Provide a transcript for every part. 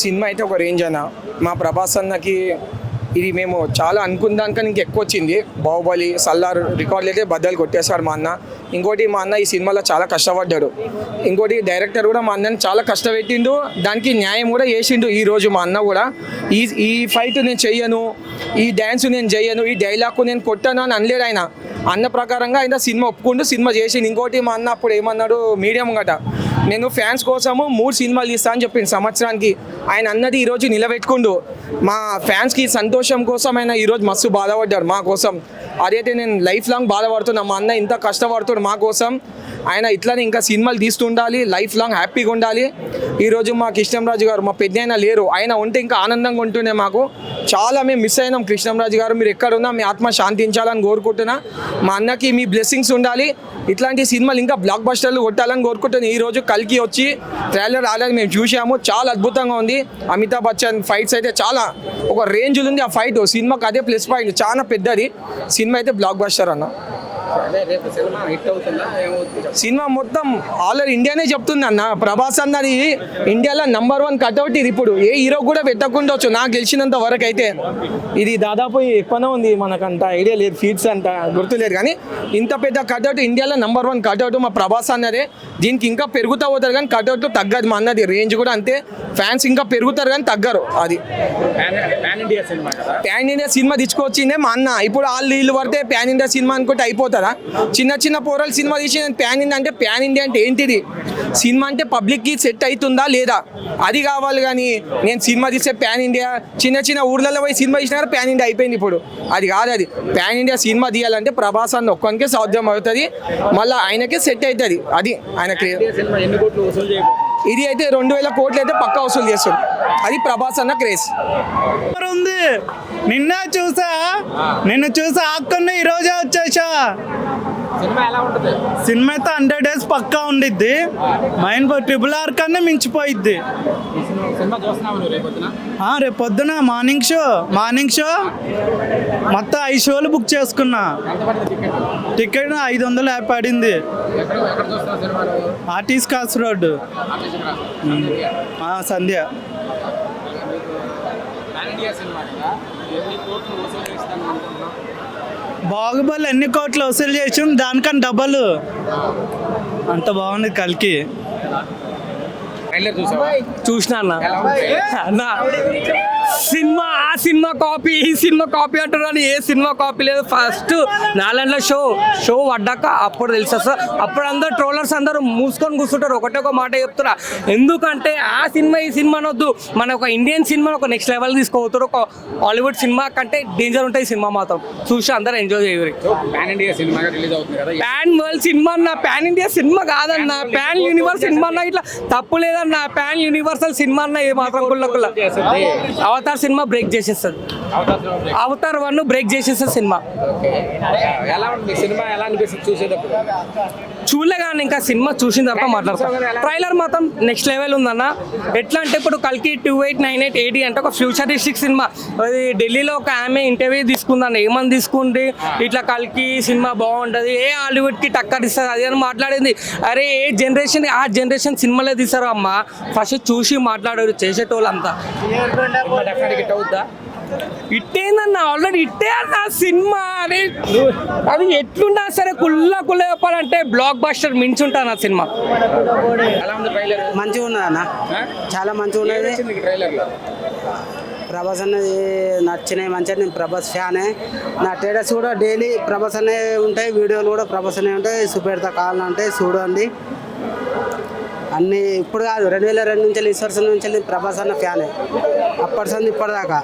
Cinema అయితే ఒక range అన్న. మా ప్రభాస్ అన్నకి ఇది మేము చాలా అనుకున్న దానికన్నా ఇంకెక్కువ వచ్చింది. బాహుబలి, సల్లార్ రికార్డులు అయితే బద్దలు కొట్టేశాడు మా అన్న. ఇంకోటి మా అన్న ఈ సినిమాలో చాలా కష్టపడ్డాడు. ఇంకోటి డైరెక్టర్ కూడా మా అన్నని చాలా కష్టపెట్టిండు, దానికి న్యాయం కూడా చేసిండు. ఈరోజు మా అన్న కూడా ఈ ఫైట్ నేను చెయ్యను, ఈ డ్యాన్స్ నేను చెయ్యను, ఈ డైలాగ్ నేను కొట్టాను అని అనలేడు ఆయన. అన్న ప్రకారంగా ఆయన సినిమా ఒప్పుకుంటూ సినిమా చేసిండు. ఇంకోటి మా అన్న అప్పుడు ఏమన్నాడు మీడియం గట, నేను ఫ్యాన్స్ కోసము 3 సినిమాలు తీస్తా అని చెప్పింది సంవత్సరానికి. ఆయన అన్నది ఈరోజు నిలబెట్టుకుండు. మా ఫ్యాన్స్కి సంతోషం కోసం ఆయన ఈరోజు మస్తు బాధపడ్డాడు మా కోసం. అదైతే నేను లైఫ్ లాంగ్ బాధపడుతున్నా. మా అన్న ఇంత కష్టపడుతాడు మా కోసం. ఆయన ఇట్లానే ఇంకా సినిమాలు తీస్తుండాలి, లైఫ్ లాంగ్ హ్యాపీగా ఉండాలి. ఈరోజు మా కృష్ణంరాజు గారు మా పెద్దయినా లేరు, ఆయన ఉంటే ఇంకా ఆనందంగా ఉంటుండే మాకు. చాలా మేము మిస్ అయినాం. కృష్ణంరాజు గారు మీరు ఎక్కడున్నా మీ ఆత్మ శాంతించాలని కోరుకుంటున్నా. మా అన్నకి మీ బ్లెస్సింగ్స్ ఉండాలి. ఇట్లాంటి సినిమాలు ఇంకా బ్లాక్ బస్టర్లు కొట్టాలని కోరుకుంటున్నాను. ఈరోజు కల్కి వచ్చి ట్రైలర్ ఆల్రెడీ మేము చూసాము, చాలా అద్భుతంగా ఉంది. అమితాబ్ బచ్చన్ ఫైట్స్ అయితే చాలా ఒక రేంజ్లో ఉంది. ఆ ఫైట్ సినిమాకి అదే ప్లస్ పాయింట్, చాలా పెద్దది. సినిమా అయితే బ్లాక్ బస్టర్ అన్న. సినిమా మొత్తం ఆల్ ఓవర్ ఇండియానే చెప్తుంది అన్న. ప్రభాస్ అన్నది ఇండియాలో #1 కట్అవుట్ ఇది. ఇప్పుడు ఏ హీరో కూడా పెట్టకుండొచ్చు నాకు గెలిచినంత వరకు అయితే. ఇది దాదాపు ఎక్కువనే ఉంది, మనకంత ఐడియా లేదు, ఫీట్స్ అంత గుర్తులేదు, కానీ ఇంత పెద్ద కట్అవుట్ ఇండియాలో #1 కట్అవుట్ మా ప్రభాస్ అన్నదే. దీనికి ఇంకా పెరుగుతూ పోతారు కానీ కట్అవుట్ తగ్గదు. మా అన్నది రేంజ్ కూడా అంతే. ఫ్యాన్స్ ఇంకా పెరుగుతారు కానీ తగ్గరు. అది ప్యాన్ ఇండియా సినిమా తెచ్చుకొచ్చిందే మా అన్న. ఇప్పుడు వాళ్ళు వీళ్ళు పడితే ప్యాన్ ఇండియా సినిమా అనుకుంటే అయిపోతుందా? చిన్న చిన్న పోరాలు సినిమా తీసి ప్యాన్ ఇండియా అంటే, ప్యాన్ ఇండియా అంటే ఏంటిది? సినిమా అంటే పబ్లిక్కి సెట్ అవుతుందా లేదా అది కావాలి. కానీ నేను సినిమా తీస్తే ప్యాన్ ఇండియా, చిన్న చిన్న ఊర్లలో పోయి సినిమా తీసినా ప్యాన్ ఇండియా అయిపోయింది. ఇప్పుడు అది కాదు. అది ప్యాన్ ఇండియా సినిమా తీయాలంటే ప్రభాస్ అన్న ఒక్కనికే సాధ్యం అవుతుంది, మళ్ళీ ఆయనకే సెట్ అవుతుంది. అది ఆయన ఇది అయితే 2000 కోట్లు అయితే పక్కా వసూలు చేస్తుంది. అది ప్రభాస్ అన్న క్రేజ్ ఉంది. నిన్న నిన్ను చూసా ఆకున్న ఈరోజే వచ్చేసా. సినిమా అయితే 100 days పక్కా ఉండిద్ది. మైండ్ RRR కన్నా మించిపోయిద్ది. రేపు పొద్దున మార్నింగ్ షో మొత్తం 5 షోలు బుక్ చేసుకున్నా. టికెట్ 550 పడింది. ఆర్టీస్ కాస్ రోడ్ సంధ్య. బాహుబలి ఎన్ని కోట్లు వసూలు చేసాం, దానికన్నా డబల్. అంత బాగుంది కల్కి. చూసినా అన్న సినిమా, ఆ సినిమా కాపీ, ఈ సినిమా కాపీ అంటున్నాను. ఏ సినిమా కాపీ లేదు. ఫస్ట్ నాలుగంటల షో పడ్డాక అప్పుడు తెలుసు సార్. అప్పుడు అందరు ట్రోలర్స్ అందరూ మూసుకొని కూర్చుంటారు. ఒకటే ఒక మాట చెప్తున్నా, ఎందుకంటే ఆ సినిమా ఈ సినిమా అనొద్దు, మన ఒక ఇండియన్ సినిమా ఒక నెక్స్ట్ లెవెల్ తీసుకోబోతారు. ఒక హాలీవుడ్ సినిమా కంటే డేంజర్ ఉంటాయి సినిమా మాత్రం. చూసి అందరూ ఎంజాయ్ చేయరు. ప్యాన్ వరల్డ్ సినిమా అన్న, ప్యాన్ ఇండియా సినిమా కాదన్న, ప్యాన్ యూనివర్స్ సినిమా అన్న. ఇట్లా తప్పు లేదన్న, ప్యాన్ యూనివర్సల్ సినిమా అన్న. ఏ మాత్రం కుళ్ళకుల్ల అవతార్ సినిమా బ్రేక్ చేసేస్తుంది. అవతార్ 1 బ్రేక్ చేసేస్తుంది సినిమా. చూడలే కానీ ఇంకా సినిమా చూసిన తర్వాత మాట్లాడతాం. ట్రైలర్ మాత్రం నెక్స్ట్ లెవెల్ ఉందన్న. ఎట్లా అంటే ఇప్పుడు కల్కి 289880 అంటే ఒక ఫ్యూచరిస్టిక్ సినిమా. అది ఢిల్లీలో ఒక ఆమె ఇంటర్వ్యూ తీసుకుందన్న. ఏమని తీసుకుంది, ఇట్లా కల్కి సినిమా బాగుంటుంది, ఏ హాలీవుడ్కి టక్కర్ ఇస్తుంది అది అని మాట్లాడింది. అరే ఏ జనరేషన్ ఆ జనరేషన్ సినిమాలే తీసారు అమ్మ. ఫస్ట్ చూసి మాట్లాడారు చేసేటోళ్ళంతా. ఇట్టేందన్న, ఆల్రెడీ ఇట్టే అన్న సినిమా. అది ఎట్లున్నా సరే కుల్ల చెప్పాలంటే బ్లాక్ బస్టర్ మించుంటాను ఆ సినిమా. మంచిగా ఉన్నది అన్న, చాలా మంచిగా ఉన్నది. ప్రభాస్ అన్నది నచ్చినాయి మంచిగా. నేను ప్రభాస్ ఫ్యానే. నా స్టేటస్ కూడా డైలీ ప్రభాస్ అనే ఉంటాయి, వీడియోలు కూడా ప్రభాస్ అనే ఉంటాయి. సుపేర్త కావాలని ఉంటాయి, చూడండి. అన్నీ ఇప్పుడు కాదు, 2002 నుంచి సంవత్సరం నుంచి ప్రభాస్ అన్న ఫ్యానే. అప్పటి సంది ఇప్పటిదాకా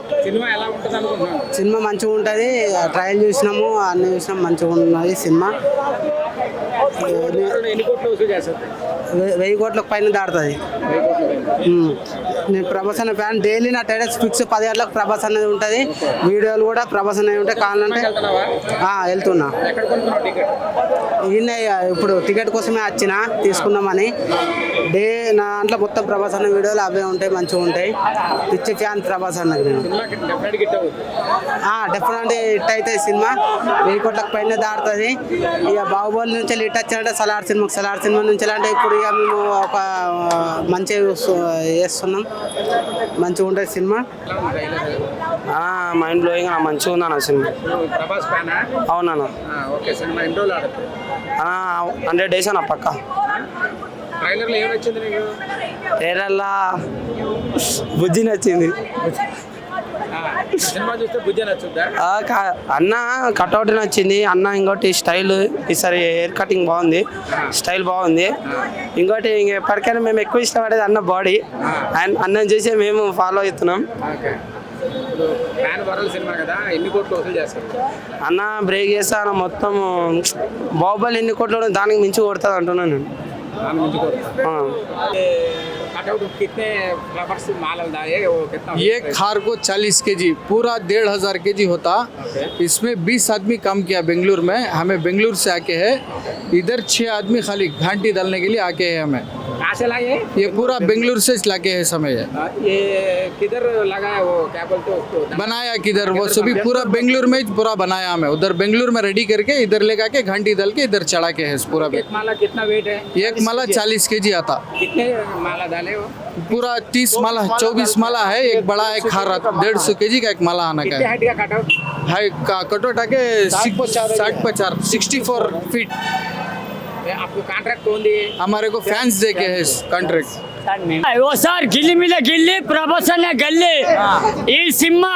సినిమా మంచిగా ఉంటుంది. ట్రయల్ చూసినాము, అన్నీ చూసినాము, మంచిగా ఉన్నది సినిమా. 1000 కోట్లకు పైన దాడుతుంది. నేను ప్రభాస్ అన్న ఫ్యాన్. డైలీ నా టైడస్ ఫిక్స్ 10 గంటలకు ప్రభాస్ అనేది ఉంటుంది. వీడియోలు కూడా ప్రభాస్ అనేవి ఉంటాయి. కావాలంటే వెళ్తున్నా. ఈయన ఇప్పుడు టికెట్ కోసమే వచ్చిన తీసుకుందామని. నా దాంట్లో మొత్తం ప్రభాస్ అన్న వీడియోలు అవే ఉంటాయి, మంచిగా ఉంటాయి. పిచ్చి ఫ్యాన్ ప్రభాస్ అన్నది నేను. డెఫినెట్లీ హిట్ అవుతుంది సినిమా. 1000 కోట్లకు పైన దాడుతుంది. ఇక బాహుబలి నుంచి హిట్ వచ్చినట్టే సలార్ సినిమా నుంచి అంటే ఇప్పుడు ఇక మేము ఒక మంచిగా చేస్తున్నాం. మంచిగా ఉంటుంది సినిమా. మైండ్ బ్లోయింగ్ మంచిగా ఉంది అన్న సినిమా. ప్రభాస్ ఫ్యానా? అవునన్నా. ఓకే, సినిమా ఎన్ని రోజులు ఆడుతుంది? 100 days అన్న పక్క. ట్రైలర్లో ఏం వచ్చింది నీకు? ట్రైలర్లా బుజ్జి నచ్చింది. సినిమా చూస్తే బుజ్జి నచ్చుద్దా? అన్న కట్అవుట్ నచ్చింది. అన్న ఇంకోటి స్టైల్ ఈసారి హెయిర్ కటింగ్ బాగుంది, స్టైల్ బాగుంది. ఇంకోటి ఎప్పటికైనా మేము ఎక్కువ ఇష్టపడేది అన్న బాడీ. అన్నం చూసి మేము ఫాలో అవుతున్నాం. సినిమా కదా, ఎన్ని కోట్లు వసూలు చేస్తారు? అన్న బ్రేక్ చేస్తా అన్న మొత్తం. బాహుబలి ఎన్ని కోట్లు దానికి మించి కొడుతుంది అంటున్నాను నేను. ये खार को 40 kg पूरा 1500 kg होता। इसमें 20 आदमी काम किया बेंगलुरु में। हमें बेंगलुरु से आके है, इधर 6 आदमी खाली घंटी डालने के लिए आके है। हमें कहाँ से लाए? ये पूरा बेंगलुरु से लाके है समय। ये किधर लगा है, वो क्या बोलते हैं उसको? बनाया किधर, वो सभी पूरा बेंगलुरु में पूरा बनाया हमें। उधर बेंगलुरु में रेडी करके इधर ले के घंटी डाल के इधर चढ़ा के है पूरा। एक माला कितना वेट है? एक माला 40 kg आता। कितने माला डाले वो? पूरा 30 माला 24 माला है। एक बड़ा एक खारा 150 kg का एक माला आना का कितने है। हाइट का कटआउट? हाई का कटोटा के 64 फीट। आपको कॉन्ट्रैक्ट कौन दिए? हमारे को फैंस दे के है कॉन्ट्रैक्ट। ఓసారి గిల్లి మీద గిల్లి ప్రభాస్ అన్న గల్లి. ఈ సినిమా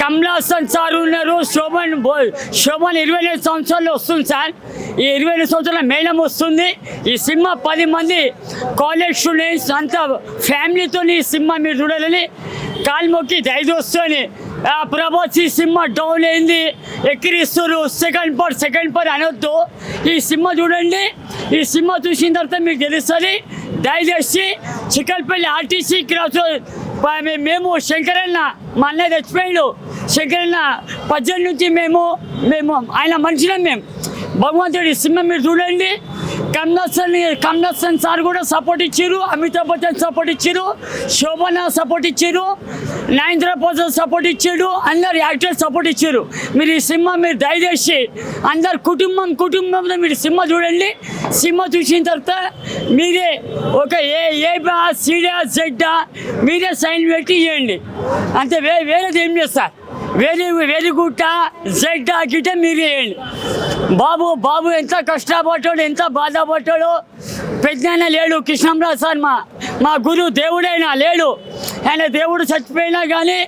కమల్ హాసన్ సార్ ఉన్నారు, శోభన్ 24 సంవత్సరాలు వస్తుంది సార్. ఈ 24 సంవత్సరాల మేడం వస్తుంది. ఈ సినిమా 10 మంది కాలేజ్ స్టూడెంట్స్ అంతా ఫ్యామిలీతో ఈ సినిమా మీరు చూడాలని కాలు మొక్కి ధైర్యం వస్తుంది. ప్రభాస్ ఈ సినిమా డౌన్ అయింది, ఎక్కిరిస్తారు, సెకండ్ పార్ట్ అనొద్దు. ఈ సినిమా చూడండి. ఈ సినిమా చూసిన తర్వాత మీకు తెలుస్తుంది. దయచేసి చిక్కల్పల్లి ఆర్టీసీ క్రాస్ మేము శంకరన్న మా అన్నయ్య చచ్చిపోయాడు. శంకరన్న 18 నుంచి మేము ఆయన మనుషులం. మేము భగవంతుడి సినిమా మీరు చూడండి. కమల్ హాసన్ సార్ కూడా సపోర్ట్ ఇచ్చారు, అమితాబ్ బచ్చన్ సపోర్ట్ ఇచ్చారు, శోభన సపోర్ట్ ఇచ్చారు, నరేంద్ర ప్రసాద్ సపోర్ట్ ఇచ్చాడు, అందరు యాక్టర్స్ సపోర్ట్ ఇచ్చారు. మీరు ఈ సినిమా మీరు దయచేసి అందరు కుటుంబంతో మీరు సినిమా చూడండి. సినిమా చూసిన తర్వాత మీరే ఒక ఏ సీడా జెడ్డా మీరే సైన్ పెట్టి ఇవ్వండి. అంతే, వేరేది ఏం చేస్తారు. వెరీ గుడ్ జెడ్ గిట్ట మీరు వేయండి. బాబు ఎంత కష్టపడ్డాడు, ఎంత బాధపడ్డాడు. పెద్దయినా లేడు, కృష్ణంరాజు సార్ మా గురువు దేవుడైనా లేడు. ఆయన దేవుడు చచ్చిపోయినా కానీ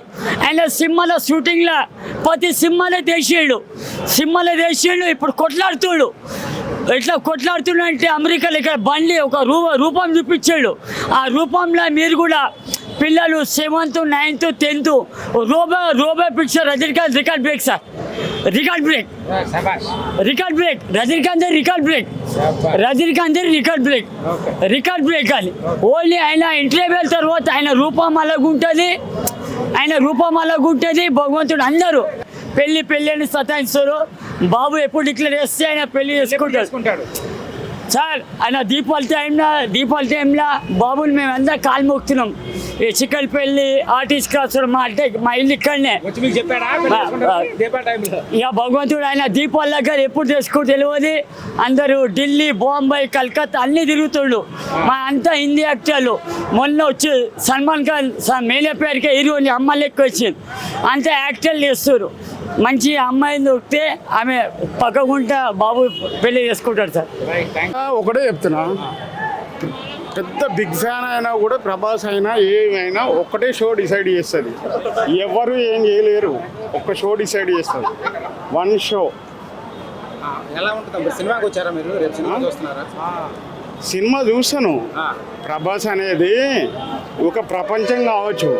ఆయన సినిమాలో షూటింగ్లో ప్రతి సినిమాలో దేశీయుడు ఇప్పుడు కొట్లాడుతుడు. ఇట్లా కొట్లాడుతుండంటే అమెరికాలో ఇక్కడ బండి ఒక రూపం చూపించాడు. ఆ రూపంలో మీరు కూడా పిల్లలు 7th 9th 10th Robo picture Rajinikanth record break sir. Record break అని ఓన్లీ ఆయన ఇంటర్వ్యూల తర్వాత ఆయన రూపం అలాగుంటుంది. భగవంతుడు అందరూ పెళ్ళి అని సతాయిస్తారు. బాబు ఎప్పుడు డిక్లేర్ చేస్తే ఆయన పెళ్లి చేసుకుంటాడు సార్. ఆయన దీపావళి టైంలో బాబుని మేము అందరం కాలు మొక్కుతున్నాం. ఈ చిక్కల్పల్లి ఆర్టీసీ క్రాస్ మా ఇల్లు ఇక్కడనే. ఇక భగవంతుడు ఆయన దీపావళి దగ్గర ఎప్పుడు చేసుకుంటూ తెలియదు. అందరూ ఢిల్లీ, బాంబే, కలకత్తా అన్నీ తిరుగుతుండు. మా అంతా హిందీ యాక్టర్లు. మొన్న వచ్చి సల్మాన్ ఖాన్ మేలే పేరుకే హీరోని అమ్మాయిలు ఎక్కువ వచ్చింది. అంతా యాక్టర్లు చేస్తారు. మంచి అమ్మాయిని దొరికితే ఆమె పక్కకుంటా బాబు పెళ్లి చేసుకుంటాడు సార్. ఒకటే చెప్తున్నా, పెద్ద బిగ్ ఫ్యాన్ అయినా కూడా ప్రభాస్ అయినా ఏమైనా ఒక్కటే షో డిసైడ్ చేస్తుంది. ఎవరు ఏం చేయలేరు, ఒక్క షో డిసైడ్ చేస్తుంది. 1 షో. ఎలా ఉంటుంది? సినిమాకి వచ్చారా మీరు? రేపు సినిమా చూస్తున్నారా? సినిమా చూస్తాను. ప్రభాస్ అనేది ఒక ప్రపంచం కావచ్చు.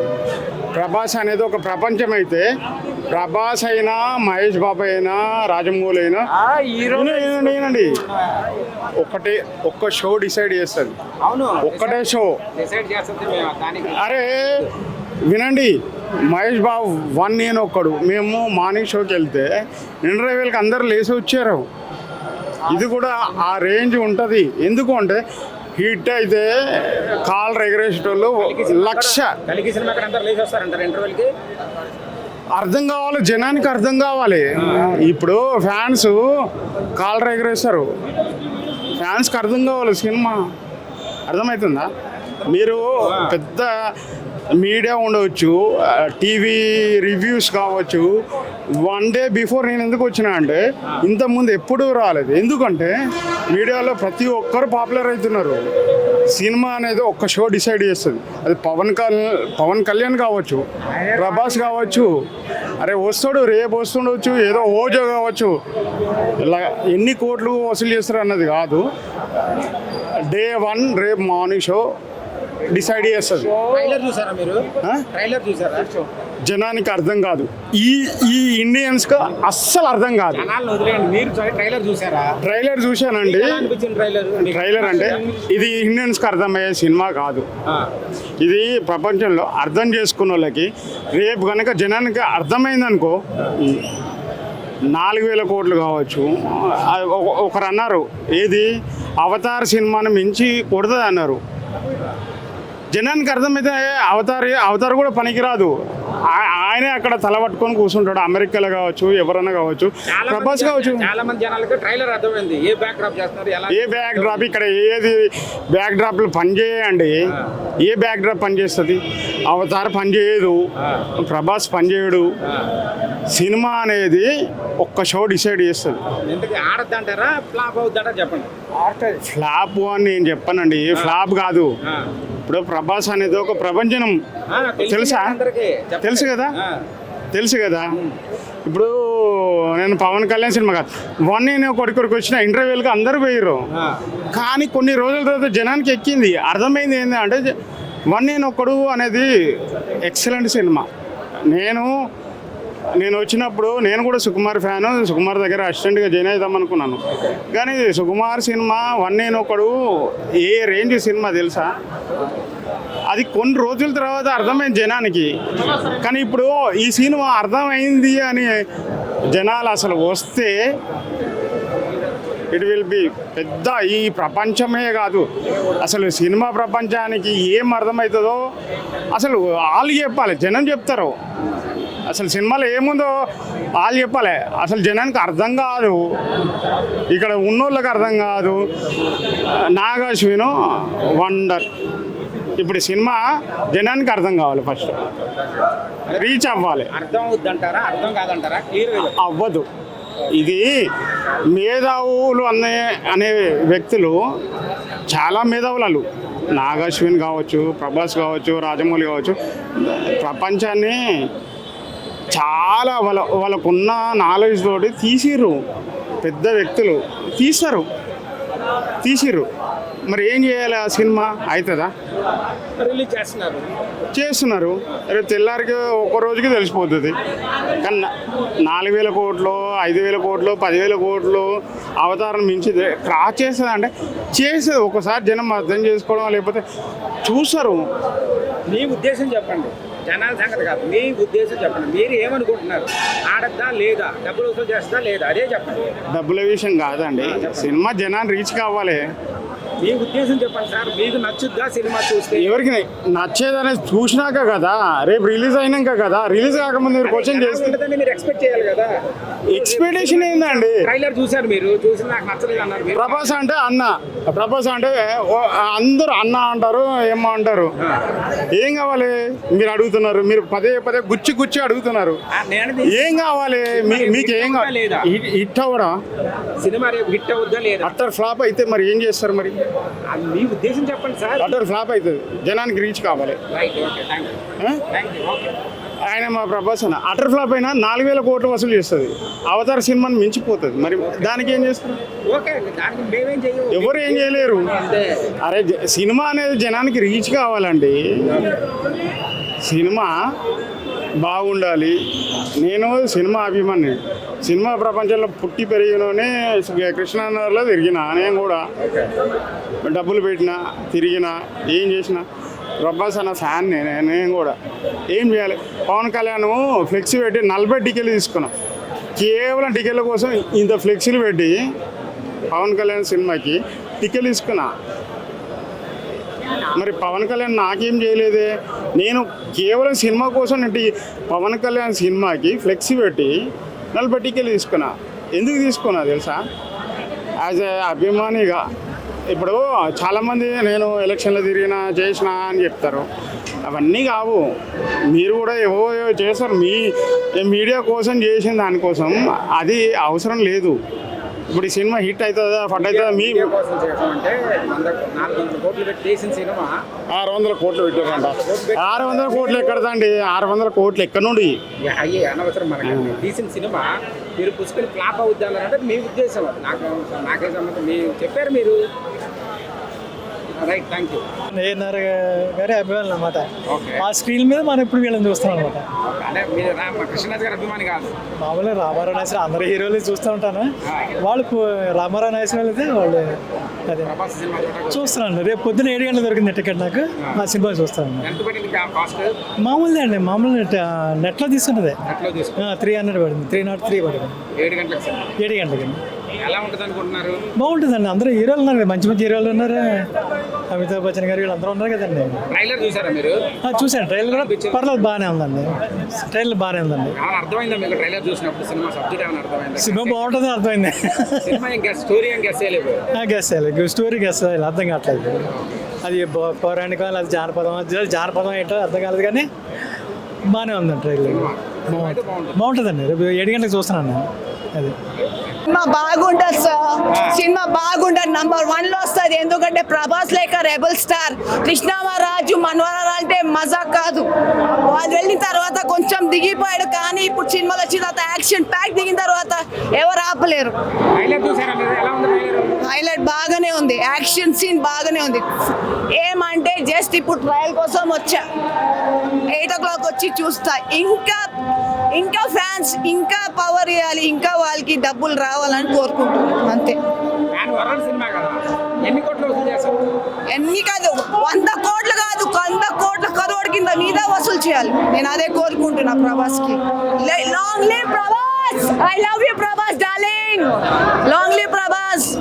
ప్రభాస్ అనేది ఒక ప్రపంచం అయితే ప్రభాస్ అయినా, మహేష్ బాబు అయినా, రాజమౌళి అయినా ఏనండి ఒక్క షో డిసైడ్ చేస్తుంది. ఒక్కటే షో అరే వినండి. మహేష్ బాబు 1 నేను ఒక్కడు. మేము మార్నింగ్ షోకి వెళ్తే 2,000 అందరు లేసి వచ్చారు. ఇది కూడా ఆ రేంజ్ ఉంటుంది. ఎందుకు అంటే హిట్ అయితే కాల్ ఎగరేసేటోళ్ళు 1,00,000. అర్థం కావాలి, జనానికి అర్థం కావాలి. ఇప్పుడు ఫ్యాన్స్ కాల్ ఎగరేస్తారు. ఫ్యాన్స్కి అర్థం కావాలి సినిమా. అర్థమవుతుందా? మీరు పెద్ద మీడియా ఉండవచ్చు, టీవీ రివ్యూస్ కావచ్చు. 1 డే బిఫోర్ నేను ఎందుకు వచ్చినా అంటే ఇంతకుముందు ఎప్పుడూ రాలేదు. ఎందుకంటే మీడియాలో ప్రతి ఒక్కరు పాపులర్ అవుతున్నారు. సినిమా అనేది ఒక్క షో డిసైడ్ చేస్తుంది. అది పవన్ కళ్యాణ్ కావచ్చు, ప్రభాస్ కావచ్చు, అరే వస్తాడు రేపు వస్తుండవచ్చు, ఏదో ఓజో కావచ్చు, ఇలా ఎన్ని కోట్లు వసూలు చేస్తారు అన్నది కాదు. Day 1 రేపు మార్నింగ్ షో డిసైడ్ చేస్తుంది. జనానికి అర్థం కాదు, ఈ ఇండియన్స్కి అస్సలు అర్థం కాదు. ట్రైలర్ చూశానండి. ట్రైలర్ అంటే ఇది ఇండియన్స్కి అర్థమయ్యే సినిమా కాదు. ఇది ప్రపంచంలో అర్థం చేసుకున్న వాళ్ళకి రేపు కనుక జనానికి అర్థమైందనుకో 4,000 కోట్లు కావచ్చు. ఒకరు అన్నారు ఏది అవతార్ సినిమాను మించి కొడుతుంది అన్నారు. జనానికి అర్థమైతే అవతార్ కూడా పనికిరాదు. ఆయనే అక్కడ తల పట్టుకొని కూర్చుంటాడు. అమెరికాలో కావచ్చు, ఎవరన్నా కావచ్చు, ప్రభాస్ కావచ్చు. చాలా మంది జనాలకు ట్రైలర్ అర్థమైంది. ఏ బ్యాక్ డ్రాప్ చేస్తున్నారు, ఏ బ్యాక్ డ్రాప్, ఇక్కడ ఏది బ్యాక్ డ్రాప్లు పనిచేయండి. ఏ బ్యాక్ డ్రాప్ పనిచేస్తుంది? అవతార్ పనిచేయదు, ప్రభాస్ పనిచేయడు. సినిమా అనేది ఒక్క షో డిసైడ్ చేస్తుంది. ఆడద్దంటారా ఫ్లాప్ అవుద్దంటారా చెప్పండి. ఫ్లాప్ అని నేను చెప్పానండి, ఫ్లాప్ కాదు. ఇప్పుడు ప్రభాస్ అనేది ఒక ప్రపంచం, తెలుసా? తెలుసు కదా. ఇప్పుడు నేను పవన్ కళ్యాణ్ సినిమా కాదు, 1 నేను కొడుకు వచ్చిన ఇంటర్వ్యూలకు అందరూ పోయారు. కానీ కొన్ని రోజుల తర్వాత జనానికి ఎక్కింది, అర్థమైంది ఏంటి అంటే 1 నేను ఒక్కడు అనేది ఎక్సలెంట్ సినిమా. నేను వచ్చినప్పుడు నేను కూడా సుకుమార్ ఫ్యాను. సుకుమార్ దగ్గర అసిస్టెంట్గా జాయిన్ అవుదాం అనుకున్నాను. కానీ సుకుమార్ సినిమా 1 నేను ఒకడు ఏ రేంజ్ సినిమా తెలుసా? అది కొన్ని రోజుల తర్వాత అర్థమైంది జనానికి. కానీ ఇప్పుడు ఈ సినిమా అర్థమైంది అని జనాలు అసలు వస్తే ఇట్ విల్ బి పెద్ద, ఈ ప్రపంచమే కాదు అసలు సినిమా ప్రపంచానికి ఏం అర్థమవుతుందో అసలు వాళ్ళు చెప్పాలి. జనం చెప్తారు అసలు సినిమాలో ఏముందో వాళ్ళు చెప్పాలి. అసలు జనానికి అర్థం కాదు, ఇక్కడ ఉన్నోళ్ళకి అర్థం కాదు. నాగాశ్విను వండర్. ఇప్పుడు సినిమా జనానికి అర్థం కావాలి, ఫస్ట్ రీచ్ అవ్వాలి. అర్థం అవుద్దంటారా, అర్థం కాదంటారా? అవ్వదు. ఇది మేధావులు అనే వ్యక్తులు చాలా మేధావులు. నాగాశ్విన్ కావచ్చు, ప్రభాస్ కావచ్చు, రాజమౌళి కావచ్చు, ప్రపంచాన్ని చాలా వాళ్ళకున్న నాలెడ్జ్ తోటి తీసిర్రు. పెద్ద వ్యక్తులు తీసిర్రు. మరి ఏం చేయాలి? ఆ సినిమా అవుతుందా? రిలీజ్ చేస్తున్నారు. రేపు తెల్లారికి ఒక్క రోజుకి తెలిసిపోతుంది. కానీ 4,000 కోట్లు, 5,000 కోట్లు, 10,000 కోట్లు అవతారం మించి క్రాస్ చేస్తుంది అంటే చేస్తుంది. ఒకసారి జనం అర్థం చేసుకోవడం, లేకపోతే చూస్తారు. మీ ఉద్దేశం చెప్పండి, జనాల సంగతి కాదు, మీ ఉద్దేశం చెప్పండి. మీరు ఏమనుకుంటున్నారు? ఆడద్దా లేదా, డబ్బులు వసూలు చేస్తా లేదా, అదే చెప్పండి. డబ్బుల విషయం కాదండి, సినిమా జనాన్ని రీచ్ కావాలి. మీ ఉద్దేశం చెప్పండి సార్. మీకు నచ్చుద్దా సినిమా చూస్తే? ఎవరికి నచ్చేదనేది చూసినాక కదా, రేపు రిలీజ్ అయినాక కదా. రిలీజ్ కాకముందు మీరు క్వశ్చన్ చేస్తే మీరు ఎక్స్పెక్ట్ చేయాలి కదా. ఎక్స్పెక్టేషన్ ఏందండి? ట్రైలర్ చూసారు, మీరు చూసి నాకు నచ్చలేదు అన్నారు. ప్రభాస్ అంటే అన్న, ప్రభాస్ అంటే అందరూ అన్న అంటారు, ఏమో అంటారు. ఏం కావాలి మీరు అడుగుతున్నారు? మీరు పదే గుచ్చి అడుగుతున్నారు. ఏం కావాలి మీకు? ఏం కావాలి? హిట్ అవ్వడా? సినిమా రేపు హిట్ అవుద్దా లేదా? అట్టర్ ఫ్లాప్ అయితే మరి ఏం చేస్తారు? మరి మీ ఉద్దేశం చెప్పండి సార్. అట్టర్ ఫ్లాప్ అవుతుంది, జనానికి రీచ్ కావాలి. ఆయన మా ప్రభాస్ అన్న అటర్ ఫ్లాప్ అయినా 4,000 కోట్లు వసూలు చేస్తుంది. అవతార్ సినిమాని మించిపోతుంది. మరి దానికి ఏం చేస్తారు? ఎవరు ఏం చేయలేరు. అరే సినిమా అనేది జనానికి రీచ్ కావాలండి. సినిమా బాగుండాలి. నేను సినిమా అభిమాని. సినిమా ప్రపంచంలో పుట్టి పెరిగినోనే కృష్ణానగర్లో తిరిగిన. నేను కూడా డబ్బులు పెట్టినా, తిరిగిన, ఏం చేసిన. ప్రభాస్ అన్న ఫ్యాన్ నేను కూడా. ఏం చేయాలి? పవన్ కళ్యాణ్ ఫ్లెక్సీ పెట్టి 40 టికెట్లు తీసుకున్నాం. కేవలం టికెట్ల కోసం ఇంత ఫ్లెక్సీలు పెట్టి పవన్ కళ్యాణ్ సినిమాకి టికెట్లు తీసుకున్నా. మరి పవన్ కళ్యాణ్ నాకేం చేయలేదే. నేను కేవలం సినిమా కోసం పవన్ కళ్యాణ్ సినిమాకి ఫ్లెక్సీ పెట్టి 40 టికెట్లు తీసుకున్నా. ఎందుకు తీసుకున్నా తెలుసా? యాజ్ ఏ అభిమానిగా. ఇప్పుడు చాలామంది నేను ఎలక్షన్లో తిరిగినా చేసినా అని చెప్తారు. అవన్నీ కావు. మీరు కూడా ఏవో చేస్తారు మీ మీడియా కోసం చేసిన దానికోసం, అది అవసరం లేదు. ఇప్పుడు ఈ సినిమా హిట్ అవుతుందా ఫట్ అవుతుందా మీ 400 కోట్లు పెట్టి తీసిన సినిమా 600 కోట్లు పెట్టారంట. 600 కోట్లు ఎక్కడదండి? 600 కోట్లు ఎక్కడ నుండి? అయ్యే అనవసరం మనకి. తీసిన సినిమా మీరు పుష్కలు ఫ్లాప్ అవుద్ది అన్నారంటే మీ ఉద్దేశం. నాకే సంబంధం. మీరు చెప్పారు మీరు. Right, thank you. ఏఎన్ఆర్ గారి అభిమానులు అనమాట. ఆ స్క్రీన్ మీద మనం ఇప్పుడు వీళ్ళని చూస్తున్నాం అనమాట. అంటే మీరు కృష్ణరాజు గారి అభిమాని కాదు. మామూలుగా రామారావు నాయసరావు అందరు హీరోలు చూస్తూ ఉంటాను. వాళ్ళు రామారావు నాయసరావు అయితే వాళ్ళు అదే ప్రభాస్ సినిమా చూస్తున్నాను. రేపు పొద్దున 7 గంటలు దొరికింది టికెట్ నాకు. ఆ సినిమా చూస్తాను. ఎంత పడింది కాస్ట్? మామూలుదే అండి, మామూలు నెట్లో తీసుకున్నదే. ఎట్లా తీసుకుంటారు? 300 పడింది, 303 పడింది. 7 గంటలకు సినిమా 7 గంటలకి. ఎలా ఉంటుంది అనుకుంటున్నారు? బాగుంటుందండి. అందరూ హీరోలు ఉన్నారు కదా, మంచి మంచి హీరోలు ఉన్నారు. అమితాబ్ బచ్చన్ గారు వీళ్ళందరూ ఉన్నారు కదండి. ట్రైలర్ చూసారా మీరు? చూశాను. ట్రైలర్ కూడా పర్లేదు, బాగానే ఉందండి. ట్రైలర్ బాగానే ఉందండి. ఏమైనా అర్థమైందా మీకు ట్రైలర్ చూసినప్పుడు? సినిమా సబ్జెక్ట్ ఏమైనా అర్థమైందా? సినిమా బాగుంటుంది, అర్థమైంది. సినిమా ఇంకా స్టోరీ ఏం గెస్ చేయలేదు. గెస్ చేయాలి, స్టోరీ గెస్ చేయాలి, అర్థం కావట్లేదు. అది పౌరాణికం, అది జానపదం ఏంటో అర్థం కాలేదు, కానీ బాగానే ఉందండి ట్రైలర్. బాగుంటుందండి. రేపు 7 గంటలకు చూస్తున్నాను నేను. అది సినిమా బాగుంటుంది సార్. సినిమా బాగుంటుంది. నంబర్ 1లో వస్తుంది. ఎందుకంటే ప్రభాస్ లేక రెబల్ స్టార్. కృష్ణరాజు మనవరాలు అంటే మజా కాదు. వాళ్ళు వెళ్ళిన తర్వాత కొంచెం దిగిపోయాడు, కానీ ఇప్పుడు సినిమాలో వచ్చిన తర్వాత యాక్షన్ ప్యాక్ దిగిన తర్వాత ఎవరు ఆపలేరు. ట్రైలర్ చూసారా మీరు? ఎలా ఉంది ట్రైలర్? హైలైట్ బాగానే ఉంది. యాక్షన్ సీన్ బాగానే ఉంది. ఏమంటే జస్ట్ ఇప్పుడు ట్రయల్ కోసం వచ్చా. 8 o'clock వచ్చి చూస్తా. ఇంకా ఫ్యాన్స్ ఇంకా పవర్ ఇవ్వాలి, ఇంకా వాళ్ళకి డబ్బులు రావాలని కోరుకుంటున్నాను, అంతే. సినిమా కదా, ఎన్ని కోట్లు వసూలు చేస్తారు? ఎన్ని కాదు, 100 కోట్లు కాదు, 100 కోట్ల కరోడ్ కింద మీద వసూలు చేయాలి. నేను అదే కోరుకుంటున్నా ప్రభాస్కి. Long live Prabhas. I love you Prabhas.